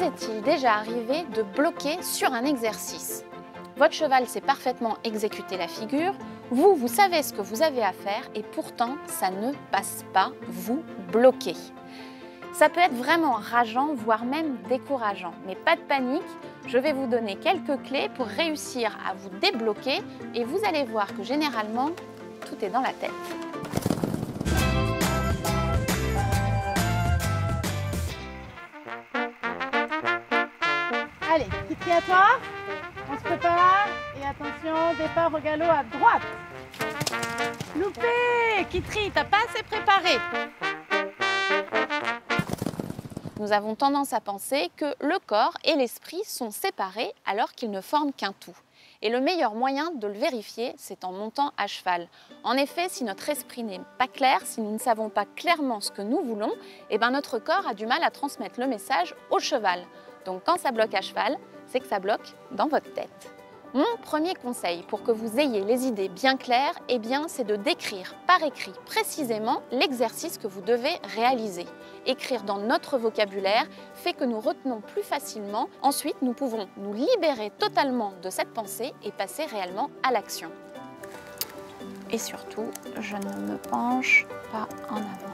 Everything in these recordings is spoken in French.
Vous est-il déjà arrivé de bloquer sur un exercice? Votre cheval sait parfaitement exécuter la figure, vous savez ce que vous avez à faire et pourtant ça ne passe pas, vous bloquez. Ça peut être vraiment rageant, voire même décourageant, mais pas de panique, je vais vous donner quelques clés pour réussir à vous débloquer et vous allez voir que généralement, tout est dans la tête. Allez, Kitri à toi, on se prépare et attention, départ au galop à droite. Loupé, Kitri, t'as pas assez préparé. Nous avons tendance à penser que le corps et l'esprit sont séparés alors qu'ils ne forment qu'un tout. Et le meilleur moyen de le vérifier, c'est en montant à cheval. En effet, si notre esprit n'est pas clair, si nous ne savons pas clairement ce que nous voulons, eh ben notre corps a du mal à transmettre le message au cheval. Donc quand ça bloque à cheval, c'est que ça bloque dans votre tête. Mon premier conseil pour que vous ayez les idées bien claires, eh bien, c'est de décrire par écrit précisément l'exercice que vous devez réaliser. Écrire dans notre vocabulaire fait que nous retenons plus facilement. Ensuite, nous pouvons nous libérer totalement de cette pensée et passer réellement à l'action. Et surtout, je ne me penche pas en avant.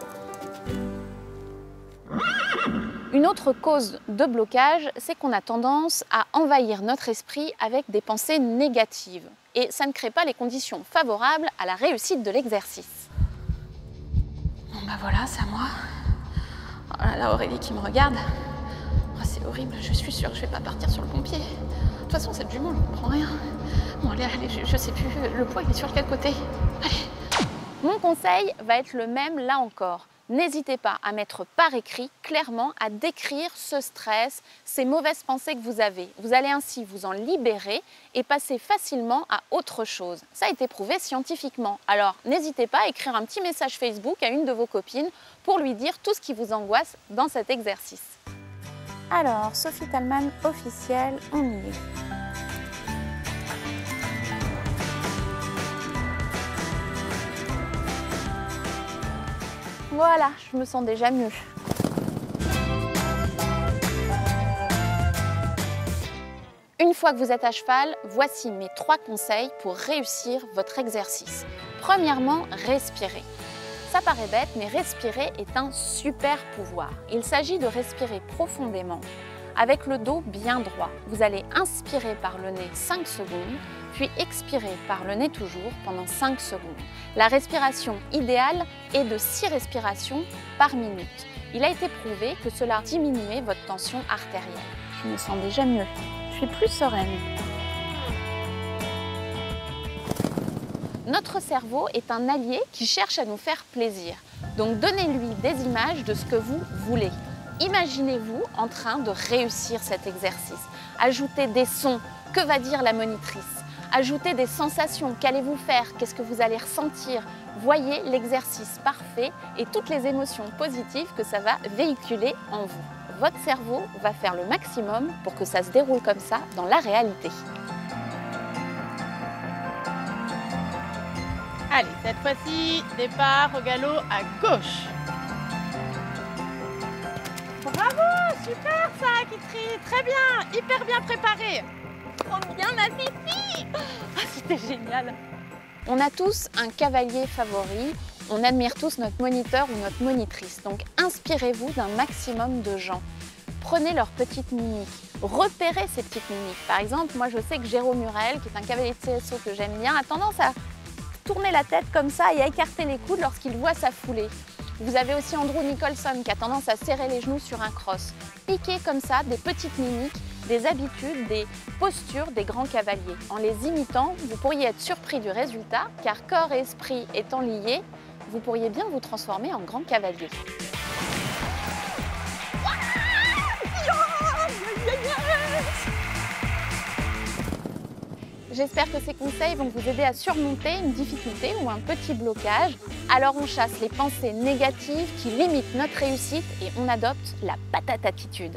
Une autre cause de blocage, c'est qu'on a tendance à envahir notre esprit avec des pensées négatives. Et ça ne crée pas les conditions favorables à la réussite de l'exercice. Bon bah voilà, c'est à moi. Oh là là, Aurélie qui me regarde. Oh, c'est horrible, je suis sûre que je vais pas partir sur le pompier. De toute façon, cette jument, elle ne comprend rien. Bon allez, je sais plus, le poids il est sur quel côté? Allez. Mon conseil va être le même là encore. N'hésitez pas à mettre par écrit, clairement, à décrire ce stress, ces mauvaises pensées que vous avez. Vous allez ainsi vous en libérer et passer facilement à autre chose. Ça a été prouvé scientifiquement. Alors, n'hésitez pas à écrire un petit message Facebook à une de vos copines pour lui dire tout ce qui vous angoisse dans cet exercice. Alors, Sophie Thalmann officielle, on y est. Voilà, je me sens déjà mieux. Une fois que vous êtes à cheval, voici mes 3 conseils pour réussir votre exercice. Premièrement, respirez. Ça paraît bête, mais respirer est un super pouvoir. Il s'agit de respirer profondément, avec le dos bien droit. Vous allez inspirer par le nez 5 secondes, puis expirer par le nez toujours pendant 5 secondes. La respiration idéale est de 6 respirations par minute. Il a été prouvé que cela diminuait votre tension artérielle. Je me sens déjà mieux. Je suis plus sereine. Notre cerveau est un allié qui cherche à nous faire plaisir. Donc donnez-lui des images de ce que vous voulez. Imaginez-vous en train de réussir cet exercice. Ajoutez des sons. Que va dire la monitrice? Ajoutez des sensations. Qu'allez-vous faire? Qu'est-ce que vous allez ressentir? Voyez l'exercice parfait et toutes les émotions positives que ça va véhiculer en vous. Votre cerveau va faire le maximum pour que ça se déroule comme ça dans la réalité. Allez, cette fois-ci, départ au galop à gauche. Bravo, super ça, Kitri, très bien, hyper bien préparé. Trop bien ma Fifi! Ah, c'était génial! On a tous un cavalier favori, on admire tous notre moniteur ou notre monitrice. Donc inspirez-vous d'un maximum de gens. Prenez leurs petites mimiques, repérez ces petites mimiques. Par exemple, moi je sais que Jérôme Murel, qui est un cavalier de CSO que j'aime bien, a tendance à tourner la tête comme ça et à écarter les coudes lorsqu'il voit sa foulée. Vous avez aussi Andrew Nicholson qui a tendance à serrer les genoux sur un cross. Piquez comme ça des petites mimiques, des habitudes, des postures des grands cavaliers. En les imitant, vous pourriez être surpris du résultat, car corps et esprit étant liés, vous pourriez bien vous transformer en grand cavalier. J'espère que ces conseils vont vous aider à surmonter une difficulté ou un petit blocage. Alors on chasse les pensées négatives qui limitent notre réussite et on adopte la patate attitude.